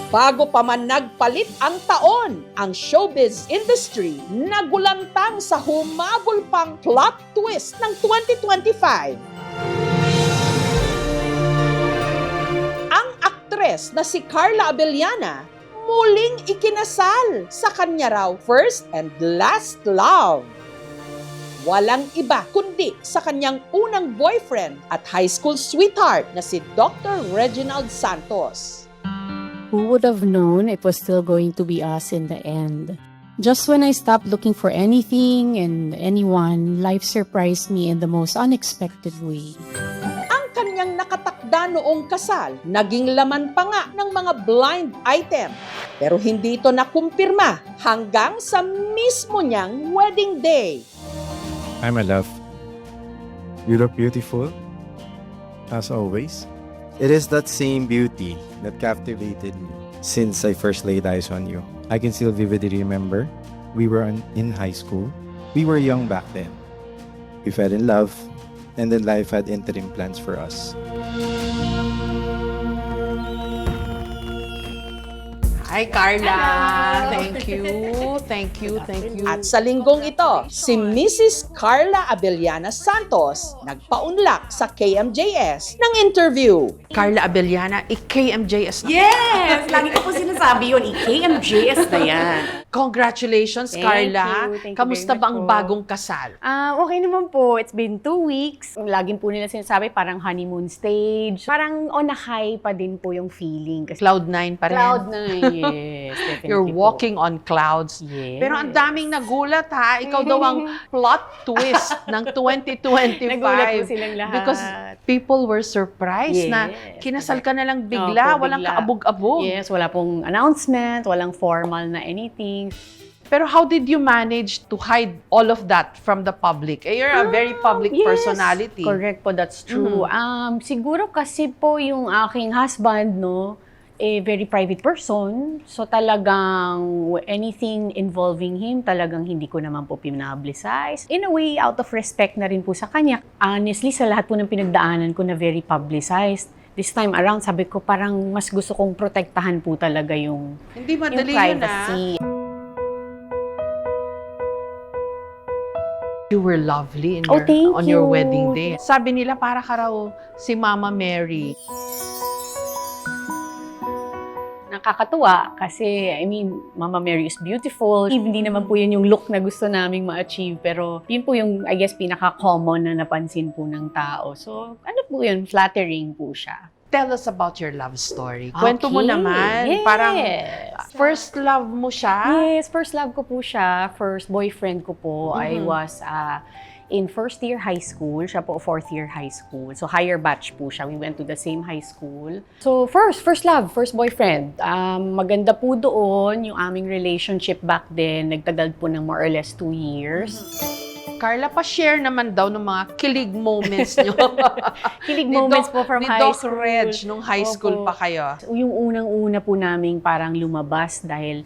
Bago pa man nagpalit ang taon, ang showbiz industry nagulantang sa humabol pang plot twist ng 2025. Ang aktres na si Carla Abellana muling ikinasal sa kanya raw first and last love. Walang iba kundi sa kanyang unang boyfriend at high school sweetheart na si Dr. Reginald Santos. Who would have known it was still going to be us in the end? Just when I stopped looking for anything and anyone, life surprised me in the most unexpected way. Ang kanyang nakatakda noong kasal, naging laman pa nga ng mga blind item. Pero hindi ito nakumpirma hanggang sa mismo niyang wedding day. Hi, my love. You look beautiful, as always. It is that same beauty that captivated me since I first laid eyes on you. I can still vividly remember we were in high school. We were young back then. We fell in love, and then life had interim plans for us. Hi, Carla! Thank you. At sa linggong ito, si Mrs. Carla Abellana Santos nagpaunlak sa KMJS ng interview. Carla Abellana, KMJS. Yes! Lagi ko po sinasabi yun, KMJS na yan. Congratulations, Thank Carla. you. Thank you Kamusta very ba much ang po. bagong kasal? Okay naman po. It's been 2 weeks. Laging po nila sinasabi, parang honeymoon stage. Parang on a high pa din po yung feeling. Kasi Cloud9 pa rin. Cloud9, yes. Definitely You're po. walking on clouds. Yes. Pero ang daming nagulat ha. Ikaw daw ang plot twist ng 2025. Nagulat po silang lahat. Because people were surprised na Yes. kinasal ka na lang bigla. Opo, Walang bigla. kaabog-abog. Yes, wala pong announcement, walang formal na anything. Pero how did you manage to hide all of that from the public? You're a very public Yes, personality. correct po, that's true. Siguro kasi po yung aking husband, no, very private person. So talagang anything involving him, talagang hindi ko naman po pinapublicize. In a way, out of respect na rin po sa kanya. Honestly, sa lahat po ng pinagdaanan ko na very publicized, this time around, sabi ko parang mas gusto kong protektahan po talaga yung Hindi madali yun privacy. You were lovely in Oh, thank on your you. wedding day. Sabi nila para ka raw si Mama Mary. Nakakatuwa kasi, I mean, Mama Mary is beautiful. Hindi naman po yun yung look na gusto naming ma-achieve, pero yun po yung, I guess, pinaka-common na napansin po ng tao. So, ano po yun? Flattering po siya. Tell us about your love story. Kwento mo Okay. naman. Yes. Parang first love mo siya. Yes, first love ko po siya. First boyfriend ko po. I was in first year high school. Siya po fourth year high school. So higher batch po siya. We went to the same high school. So first love, first boyfriend. Maganda po doon yung aming relationship back then. Nagtagal po ng more or less 2 years. Carla, pa-share naman daw ng mga kilig moments nyo. Kilig moments po from high Doc school. Reg, nung high school Opo. pa kayo. Yung unang-una po naming parang lumabas dahil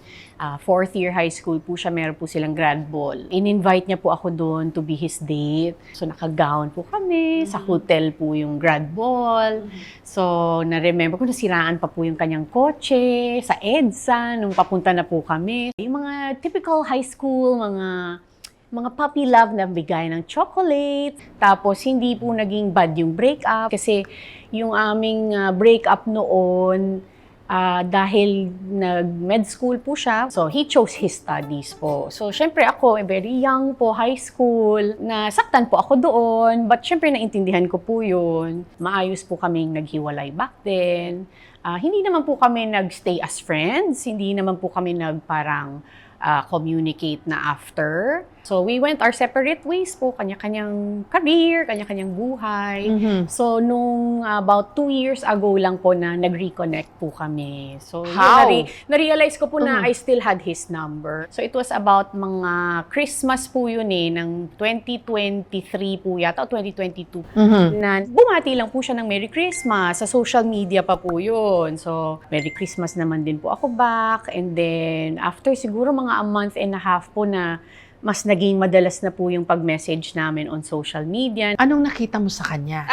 fourth year high school po siya, meron po silang grad ball. In-invite niya po ako doon to be his date. So naka-gown po kami, sa hotel po yung grad ball. So na-remember ko, nasiraan pa po yung kanyang kotse, sa EDSA, nung papunta na po kami. Yung mga typical high school, mga puppy love na bigay ng chocolate. Tapos, hindi po naging bad yung breakup. Kasi yung aming breakup noon, dahil nag-med school po siya, so he chose his studies po. So, syempre ako, very young po, high school, nasaktan po ako doon. But syempre, naintindihan ko po yun. Maayos po kaming naghiwalay back then. Hindi naman po kami nag-stay as friends. Hindi naman po kami nagparang communicate na after. So, we went our separate ways po, kanya-kanyang career, kanya-kanyang buhay. So, nung about 2 years ago lang po na nag-reconnect po kami. So, How? na-realize ko po na I still had his number. So, it was about mga Christmas po yun ng 2023 po yata, o 2022. Na bumati lang po siya ng Merry Christmas. Sa social media pa po yun. So, Merry Christmas naman din po ako back. And then, after siguro mga a month and a half po na mas naging madalas na po yung pag-message namin on social media. Anong nakita mo sa kanya?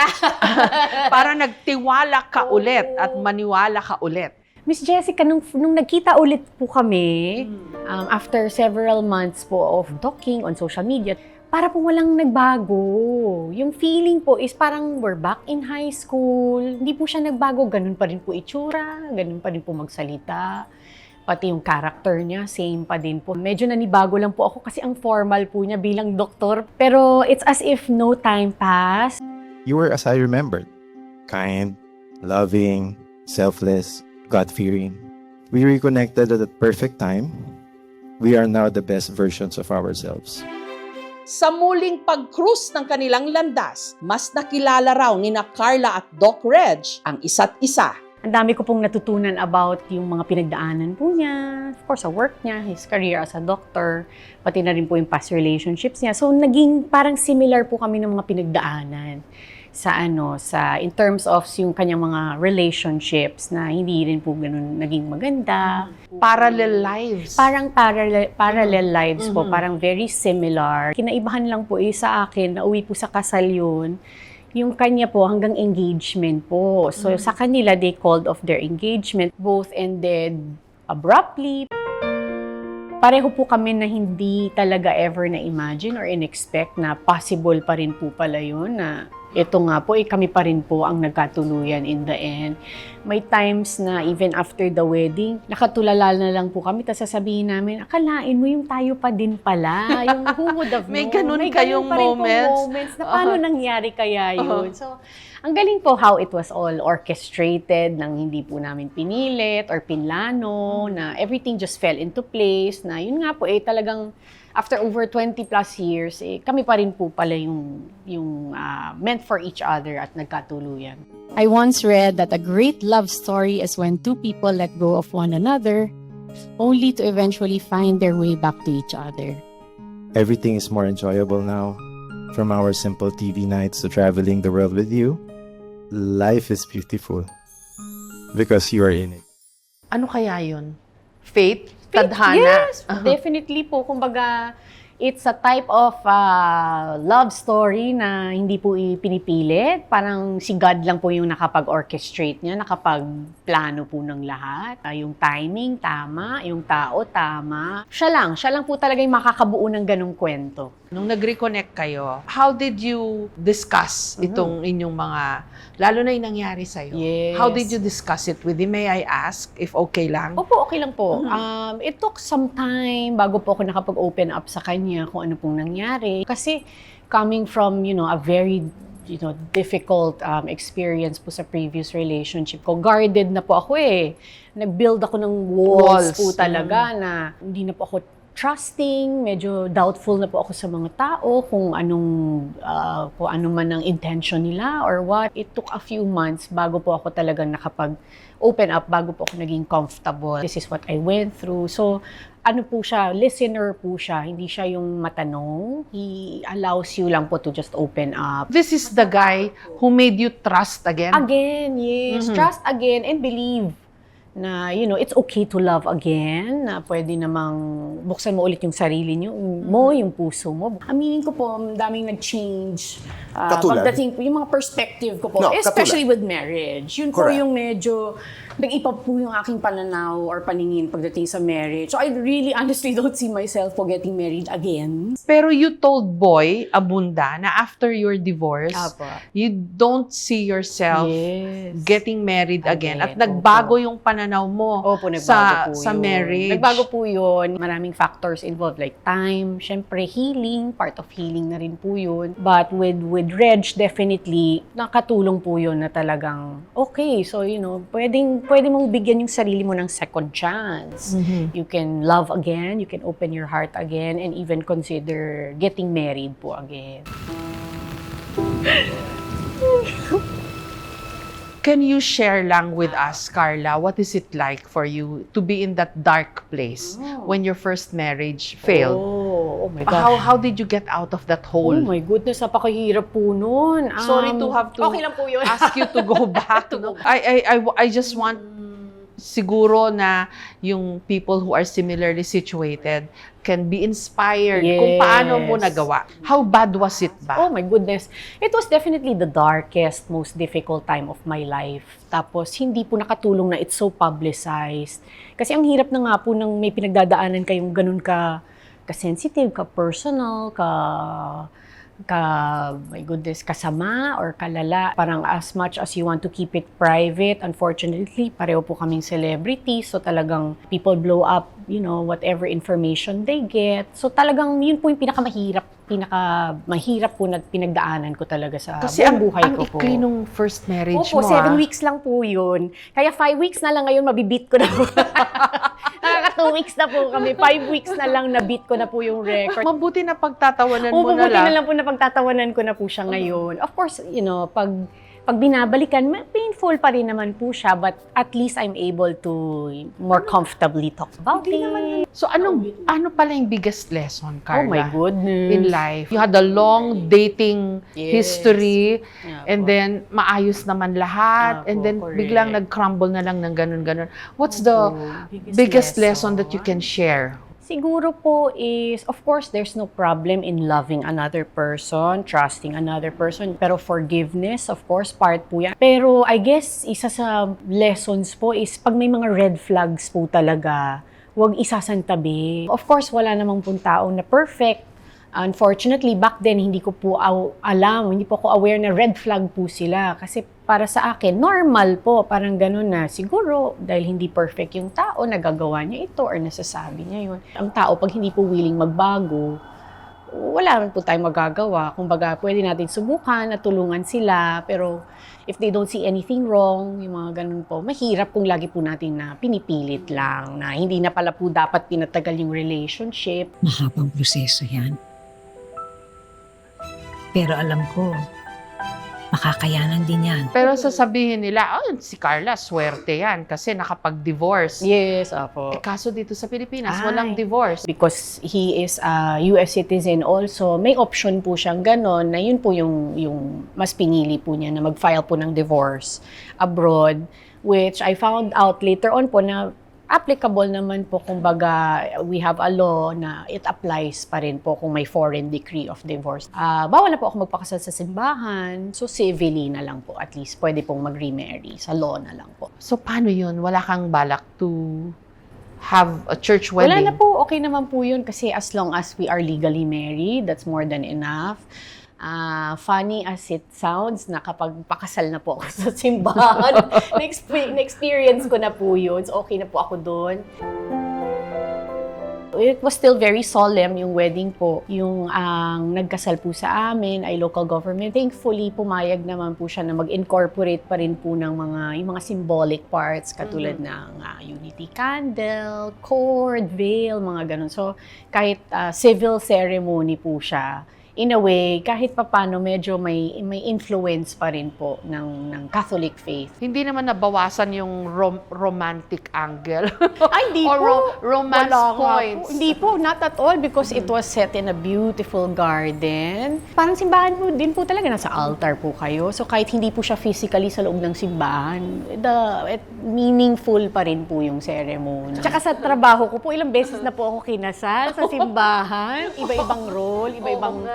Para nagtiwala ka ulit at maniwala ka ulit. Miss Jessica, nung nagkita ulit po kami, after several months po of talking on social media, para po walang nagbago. Yung feeling po is parang we're back in high school. Hindi po siya nagbago. Ganun pa rin po itsura, ganun pa rin po magsalita. Pati yung character niya, same pa din po. Medyo nanibago lang po ako kasi ang formal po niya bilang doktor. Pero it's as if no time passed. You were as I remembered. Kind, loving, selfless, God-fearing. We reconnected at the perfect time. We are now the best versions of ourselves. Sa muling pag-cruise ng kanilang landas, mas nakilala raw ni na Carla at Doc Reg ang isa't isa. Ang dami ko pong natutunan about yung mga pinagdaanan po niya. Of course, sa work niya, his career as a doctor, pati na rin po yung past relationships niya. So, naging parang similar po kami ng mga pinagdaanan sa in terms of yung kanyang mga relationships na hindi rin po ganun naging maganda. Parallel lives. Parang parallel lives po, parang very similar. Kinaibahan lang po sa akin, nauwi po sa kasal yun, yung kanya po hanggang engagement po. So sa kanila, they called off their engagement. Both ended abruptly. Pareho po kami na hindi talaga ever na-imagine or in-expect na possible pa rin po pala yun na ito nga po, kami pa rin po ang nagkatuluyan in the end. May times na even after the wedding, nakatulala na lang po kami, tapos sasabihin namin, akalain mo yung tayo pa din pala, yung who would have known. May ganun kayong pa rin pong moments. moments na paano nangyari kaya yun. So, ang galing po how it was all orchestrated, nang hindi po namin pinilit or pinlano, na everything just fell into place, na yun nga po talagang after over 20 plus years, kami pa rin po pala yung meant for each other at nagkatuluyan. I once read that a great love story is when two people let go of one another, only to eventually find their way back to each other. Everything is more enjoyable now. From our simple TV nights to traveling the world with you, life is beautiful because you are in it. Ano kaya yun? Fate? Faith, Tadhana? yes, definitely po. Kumbaga, it's a type of love story na hindi po pinipilit. Parang si God lang po yung nakapag-orchestrate niya, nakapag-plano po ng lahat. Yung timing, tama. Yung tao, tama. Siya lang po talaga yung makakabuo ng ganong kwento. Nung nag-reconnect kayo, how did you discuss itong inyong mga, lalo na yung nangyari sa'yo? Yes. How did you discuss it with him? May I ask if okay lang? Opo, okay lang po. It took some time bago po ako nakapag-open up sa kanya kung ano pong nangyari. Kasi coming from, a very difficult experience po sa previous relationship ko, guarded na po ako Nag-build ako ng walls po talaga na hindi na po ako trusting, medyo doubtful na po ako sa mga tao kung ano man ang intention nila or what. It took a few months bago po ako talaga nakapag-open up, bago po ako naging comfortable. This is what I went through. So, ano po siya, listener po siya, hindi siya yung matanong. He allows you lang po to just open up. This is the guy who made you trust again? Again, yes. Trust again and believe na, it's okay to love again, na pwede namang buksan mo ulit yung sarili mo, yung puso mo. Aminin ko po, daming nag-change. Pagdating po, yung mga perspective ko po, especially with marriage. Yun Correct. po yung medyo, nag-iba po yung aking pananaw or paningin pagdating sa marriage. So I really honestly don't see myself po getting married again. Pero you told Boy Abunda na after your divorce, you don't see yourself getting married again. At nagbago yung pananaw mo sa marriage. Nagbago po yun. Maraming factors involved like time, syempre healing, part of healing na rin po yun. But with Reg, definitely, nakatulong po yun na talagang, okay, so pwede mong bigyan yung sarili mo ng second chance. You can love again, you can open your heart again, and even consider getting married po again. Can you share lang with us, Carla, what is it like for you to be in that dark place when your first marriage failed? Oh my God. How did you get out of that hole? Oh my goodness, napakahirap po nun. Sorry to have to okay lang po yun. ask you to go back. No? I just want siguro na yung people who are similarly situated can be inspired kung paano mo nagawa. How bad was it ba? Oh my goodness. It was definitely the darkest, most difficult time of my life. Tapos, hindi po nakatulong na it's so publicized. Kasi ang hirap na nga po nang may pinagdadaanan kayong ganun ka-sensitive, ka-personal, my goodness, kasama or kalala. Parang as much as you want to keep it private, unfortunately, pareho po kaming celebrities. So talagang people blow up, whatever information they get. So talagang yun po yung pinakamahirap po na pinagdaanan ko talaga sa buhay ko po. Kasi ang nung first marriage Opo, mo 7 weeks lang po yun. Kaya 5 weeks na lang ngayon, mabibit ko na po. Nakaka 2 weeks na po kami. 5 weeks na lang nabit ko na po yung record. Mabuti na pagtatawanan mo na Mabuti lang. na lang po na pagtatawanan ko na po siya ngayon. Of course, pag binabalikan, painful pa rin naman po siya, but at least I'm able to more comfortably talk about it. So ano pala yung biggest lesson, Carla? Oh my goodness. In life. You had a long dating history, and then maayos naman lahat, and then correct. biglang nag-crumble na lang ng ganun-ganun. What's the biggest lesson that you can share? Siguro po is, of course, there's no problem in loving another person, trusting another person, pero forgiveness, of course, part po yan. Pero I guess, isa sa lessons po is, pag may mga red flags po talaga, huwag isasantabi. Of course, wala namang pong tao na perfect. Unfortunately, back then, hindi ko po hindi po ako aware na red flag po sila. Kasi para sa akin, normal po, parang ganun na. Siguro, dahil hindi perfect yung tao, nagagawa niya ito or nasasabi niya yun. Ang tao, pag hindi po willing magbago, wala man po tayong magagawa. Kumbaga, pwede natin subukan at tulungan sila. Pero if they don't see anything wrong, yung mga ganun po, mahirap kung lagi po natin na pinipilit lang, na hindi na pala po dapat pinatagal yung relationship. Mahabang proseso yan. Pero alam ko, makakayanan din yan. Pero sasabihin nila, si Carla, swerte yan kasi nakapag-divorce. Yes, apo. Kaso dito sa Pilipinas, walang divorce. Because he is a US citizen also, may option po siyang ganon na yun po yung mas pinili po niya na mag-file po ng divorce abroad, which I found out later on po na applicable naman po, kumbaga, we have a law na it applies pa rin po kung may foreign decree of divorce. Bawal na po ako magpakasal sa simbahan, so civilly na lang po, at least pwede pong mag-remarry, sa law na lang po. So paano yun? Wala kang balak to have a church wedding? Wala na po, okay naman po yun kasi as long as we are legally married, that's more than enough. Funny as it sounds, nakapagpakasal na po ako sa simbahan. Na-experience ko na po yun. So, okay na po ako doon. It was still very solemn yung wedding po. Yung nagkasal po sa amin ay local government. Thankfully, pumayag naman po siya na mag-incorporate pa rin po ng yung mga symbolic parts katulad ng unity candle, cord, veil, mga ganun. So, kahit civil ceremony po siya, in a way, kahit papano medyo may influence pa rin po ng Catholic faith. Hindi naman nabawasan yung romantic angle. Ay, hindi Or po. romance Wala nga points. po. Hindi po, not at all, because it was set in a beautiful garden. Parang simbahan po din po talaga, nasa altar po kayo. So kahit hindi po siya physically sa loob ng simbahan, meaningful pa rin po yung ceremony. Tsaka sa trabaho ko po, ilang beses na po ako kinasal sa simbahan. Iba-ibang role, iba-ibang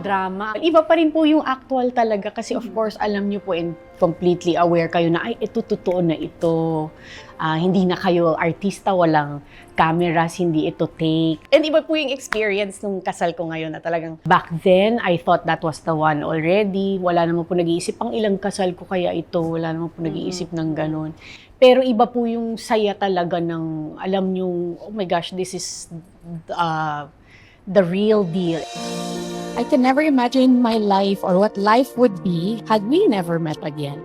drama. Iba pa rin po yung actual talaga kasi of course, alam niyo po and completely aware kayo na, ay, ito, totoo na ito. Hindi na kayo artista, walang cameras, hindi ito take. And iba po yung experience nung kasal ko ngayon na talagang back then, I thought that was the one already. Wala naman po nag-iisip, pang ilang kasal ko kaya ito. Wala naman po nag-iisip ng ganun. Pero iba po yung saya talaga ng, alam niyo, oh my gosh, this is the real deal. I can never imagine my life or what life would be had we never met again.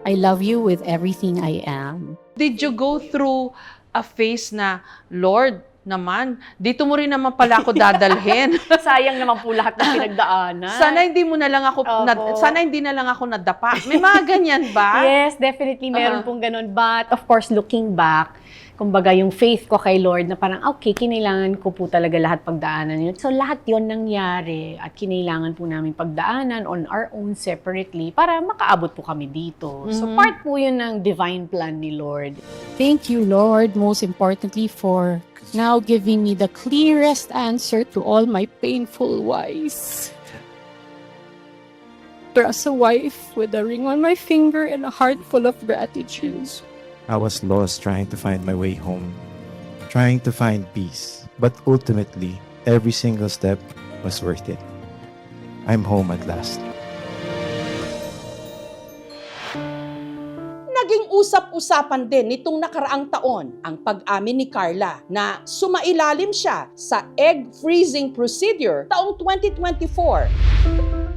I love you with everything I am. Did you go through a phase na, Lord, naman, dito mo rin naman pala ako dadalhin. Sayang naman po lahat ng pinagdaanan. Sana hindi mo na lang ako, Opo. sana hindi na lang ako nadapa. May mga ganyan ba? Yes, definitely meron pong ganun. But of course, looking back, kumbaga yung faith ko kay Lord na parang, okay, kinailangan ko po talaga lahat pagdaanan yun. So lahat yon nangyari at kinailangan po namin pagdaanan on our own separately para makaabot po kami dito. So part po yun ng divine plan ni Lord. Thank you, Lord, most importantly for now giving me the clearest answer to all my painful whys. As a wife with a ring on my finger and a heart full of gratitude. I was lost trying to find my way home, trying to find peace. But ultimately, every single step was worth it. I'm home at last. Naging usap-usapan din nitong nakaraang taon ang pag-amin ni Carla na sumailalim siya sa egg freezing procedure taong 2024.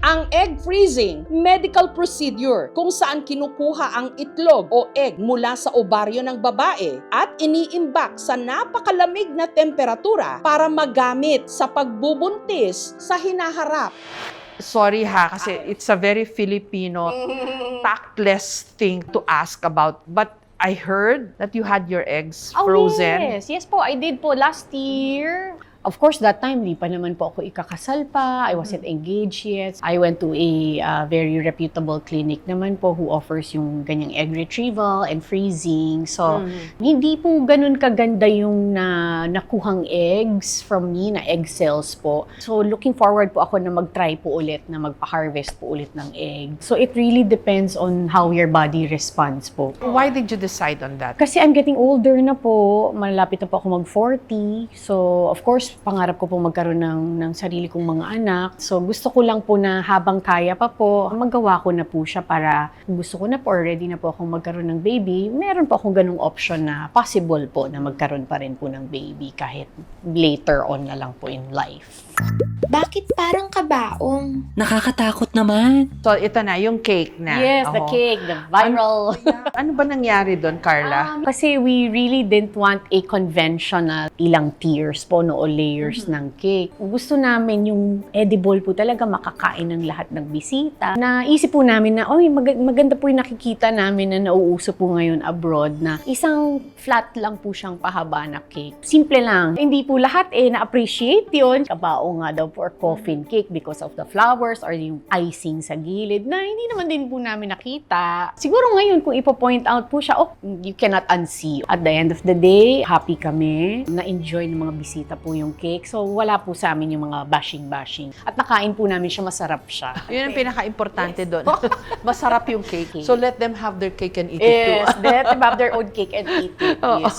Ang egg freezing, medical procedure kung saan kinukuha ang itlog o egg mula sa ovaryo ng babae at iniimbak sa napakalamig na temperatura para magamit sa pagbubuntis sa hinaharap. Sorry ha, kasi it's a very Filipino, tactless thing to ask about. But I heard that you had your eggs frozen. Oh, yes. Yes po, I did po last year. Of course, that time, di pa naman po ako ikakasal pa. I wasn't engaged yet. I went to a very reputable clinic naman po who offers yung ganyang egg retrieval and freezing. So, hindi po ganun kaganda yung nakuhang eggs from me, na egg cells po. So, looking forward po ako na mag-try po ulit, na magpa-harvest po ulit ng egg. So, it really depends on how your body responds po. Why did you decide on that? Kasi I'm getting older na po. Malapit na po ako mag-40. So, of course, pangarap ko po magkaroon ng sarili kong mga anak. So, gusto ko lang po na habang kaya pa po, magawa ko na po siya para kung gusto ko na po or ready na po akong magkaroon ng baby, meron po akong ganung option na possible po na magkaroon pa rin po ng baby kahit later on na lang po in life. Bakit parang kabaong? Nakakatakot naman. So, ito na, yung cake na. Yes, the Oo. cake, the viral. Ano ba nangyari doon, Carla? Kasi we really didn't want a conventional ilang tiers po no, o layers ng cake. Gusto namin yung edible po talaga makakain ng lahat ng bisita. Naisip po namin na, maganda po yung nakikita namin na nauuso po ngayon abroad na isang flat lang po siyang pahaba na cake. Simple lang. Hindi po lahat na-appreciate yun. Kabao nga daw for coffin cake because of the flowers or yung icing sa gilid na hindi naman din po namin nakita. Siguro ngayon kung ipo-point out po siya, you cannot unsee. At the end of the day, happy kami. Na-enjoy ng mga bisita po yung cake. So wala po sa amin yung mga bashing-bashing. At nakain po namin siya, masarap siya. Yun ang pinaka-importante doon. Masarap yung cake. Cake. So, let them have their cake and eat it Yes, too. let them have their own cake and eat it. Yes.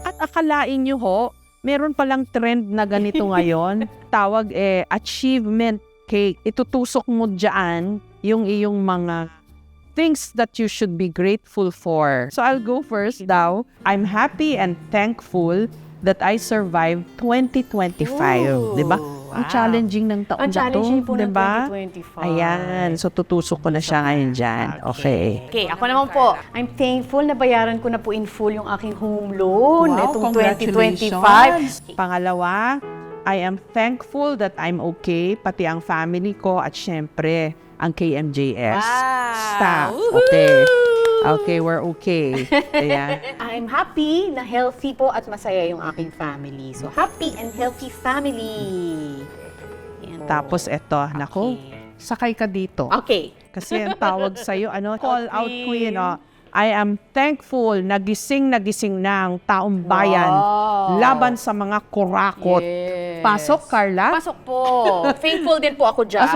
At akalain nyo ho, meron palang trend na ganito ngayon. Tawag achievement cake. Itutusok mo dyan yung iyong mga things that you should be grateful for. So I'll go first daw. I'm happy and thankful that I survived 2025. Diba? Ang challenging ng taon Ang na to. challenging po ng Diba? 2025. Ayan. So tutusok ko na siya ngayon dyan. Okay. Okay, ako naman po. I'm thankful na bayaran ko na po in full yung aking home loan itong 2025. Pangalawa, I am thankful that I'm okay, pati ang family ko at syempre, ang KMJS staff. Okay. Okay, we're okay. Ayan. I'm happy na healthy po at masaya yung aking family. So, happy and healthy family. Yan. Tapos eto, nako, sakay ka dito. Okay. Kasi ang tawag sa'yo, call out queen. Oh. I am thankful na gising na ang taong bayan laban sa mga kurakot. Yes. Pasok, Carla? Pasok po. Thankful din po ako dyan.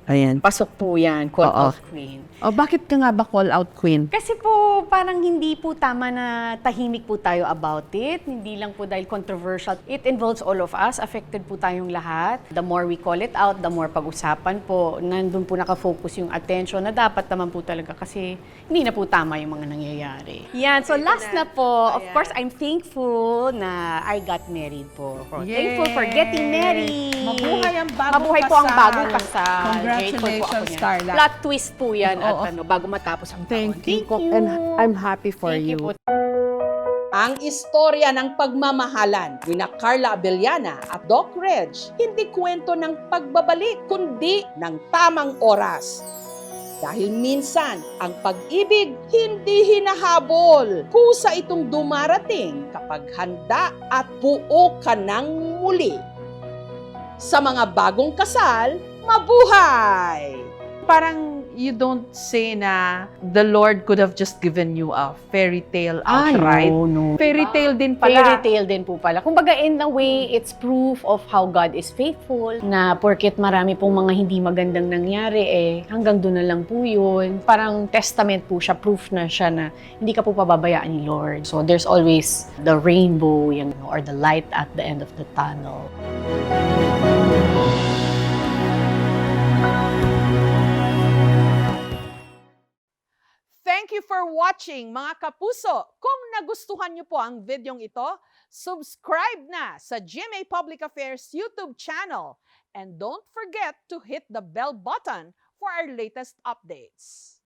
Ayan. Pasok po yan, call Oo. out queen. O, bakit ka nga ba call out queen? Kasi po, parang hindi po tama na tahimik po tayo about it. Hindi lang po dahil controversial. It involves all of us. Affected po tayong lahat. The more we call it out, the more pag-usapan po. Nandun po nakafocus yung attention na dapat naman po talaga kasi hindi na po tama yung mga nangyayari. Yan. So last na po, of course, I'm thankful na I got married po. Thankful for getting married. Mabuhay ang bagong Mabuhay po ang kasal. bagong kasal. Congratulations, Grateful po ako niyan. Carla. Plot twist po yan Oo. at bago matapos ang taon. Thank you. And I'm happy for Thank you you. po. Ang istorya ng pagmamahalan ni na Carla Abellana at Doc Reg hindi kwento ng pagbabalik kundi ng tamang oras. Dahil minsan, ang pag-ibig hindi hinahabol. Kusa itong dumarating kapag handa at buo ka ng muli. Sa mga bagong kasal, mabuhay! Parang you don't say na the Lord could have just given you a fairy tale outright. No. Fairy tale din pala. Fairy tale din po pala. Kumbaga, in a way, it's proof of how God is faithful, na porket marami pong mga hindi magandang nangyari, hanggang doon na lang po yun. Parang testament po siya, proof na siya na hindi ka po pababayaan ni Lord. So, there's always the rainbow, or the light at the end of the tunnel. Thank you for watching, mga kapuso. Kung nagustuhan niyo po ang videong ito, subscribe na sa GMA Public Affairs YouTube channel. And don't forget to hit the bell button for our latest updates.